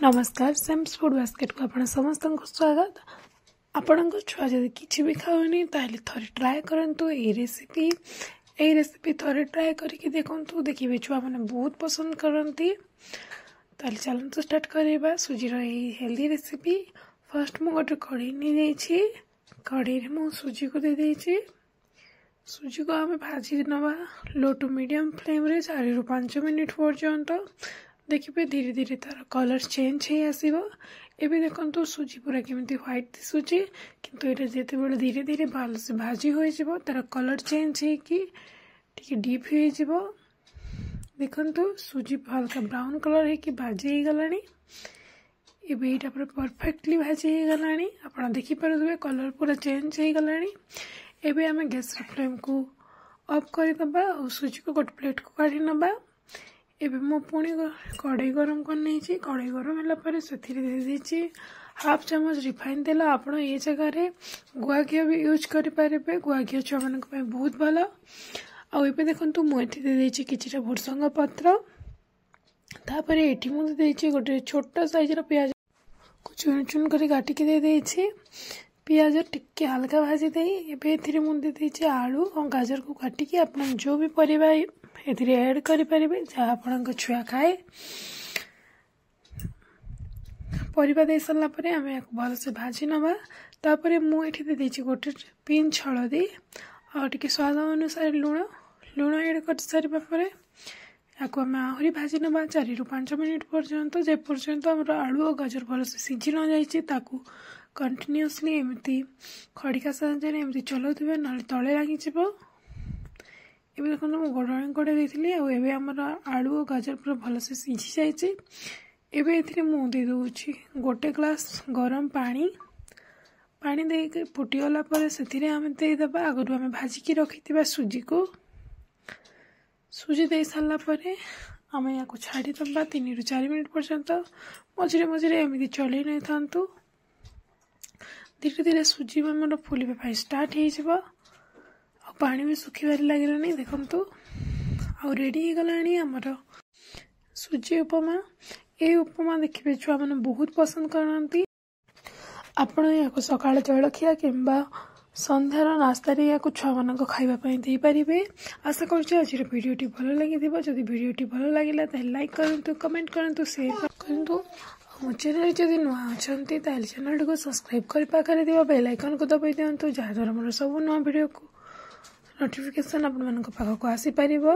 नमस्कार sems food basket को आपण समस्त को स्वागत। आपण छुआ जदि किसी भी खाऊनी ताले थरे ट्राए करंतु ए रेसिपी थरे ट्राए करके देखंतु देखिबे छुआ माने बहुत पसंद करंती। ताले चलंतु स्टार्ट करबा सुजी रो हेल्दी रेसिपी। फर्स्ट मु गोटे कढ़ी नि देछि, कढ़ी रे मु सुजी को दे देछि। सुजी को आमे भाजी नवा लो टू मीडियम फ्लेम रे 4 रु 5 मिनिट पर्यंत। देखिए धीरे धीरे तार कलर चेंज हो आसो। एबे देखंतु सुजी पूरा केमिति व्हाइट दिसुची, किंतु एटा जेते बेले धीरे धीरे से भाजी हो जिवो तार कलर चेंज हे कि ठीक डीप हो जिवो। देखंतु सुजी हल्का ब्राउन कलर हे कि भाजी हे गलानी। एबे एटा पूरा परफेक्टली भाजी हे गलानी। आपण देखि परथबे कलर पूरा चेंज हे गलानी। एबे हमें गैस फ्लेम को ऑफ कर दबा और सुजी को गोटे प्लेट को काढी नबा। एबे मो पुणी कढ़ई गरम करनी। कढ़ई गरम है से दे दीची हाफ चम्मच रिफाइन तेल। आप ये जगह गुआ घी भी यूज करें। गुआ घी छुआ मान बहुत भल। आबे देखो मुझे दे देची किछिटा भुर्संग पत्र। तापर एठी मुझे देची गोटे छोटा साइजर प्याज को चुन चुन कर काटिकी दे देची। पियाज टिके हल्का भाजी दे एबे मुझे देची आलू और गाजर को काटिकी आप जो भी परिबा एथिरे ऐड करि परिबे जहाँ आपन छुआ खाए। परिबा दे सरला परे हमें याको भल से भाजी नबा। तापरे मु एठी दे देछि गोटे पिंच हळदी और टिके स्वाद अनुसार लूण ऐड कर सारिबा परे याको हमें आहरी भाजी नबा 4 रु 5 मिनिट पर्यंत। जे पर्यंत हमर आलू और गाजर भल से सिझी न जाइछि ताकू कंटिन्यूअसली एमती खड़िका साहाय्य एमती चलाउथिबे न तळे लागि जिवो। एबे देखो मु गड़ाणी कड़े देती आमर आलू और गाजर पूरा भल से सिझी जाइए। एबे एथिरे मु दे दूची गोटे ग्लास गरम पानी। पानी दे फुटीगला से आम देदेबा आगु आम भाजिकी रखी सुजी को। सुजी दे सारा आम या छाड़ी दबा 3 रु 4 मिनिट पर्यंत। मझे मझे एमती चल नहीं था। धीरे धीरे सुजी आम फुलवा स्टार्ट हो पानी भी सुखिबार लगे। देखंतु आ रेडी हो गलानी हमर सुजी उपमा। ए उपमा देखिबे छुआ माने बहुत पसंद करनती। आपण या सकाळ जलखिया किंबा संध्यार नास्ता रे या छुआ मान खाइबा पई दे परिबे। आशा करछि आज वीडियोटी भल लागिथिबो। जदि वीडियोटी भल लागिला त लाइक करंतु, कमेंट करंतु, शेयर करंतु। मो चैनल जदि नुआ अछंती ताले चैनल को सब्सक्राइब करि पाखरे दिबा बेल आइकन को दबाइ दियंतु जहाँ द्वारा मोर सब नुआ वीडियो को नोटिफिकेशन आपण पाखक आसी पारिबो।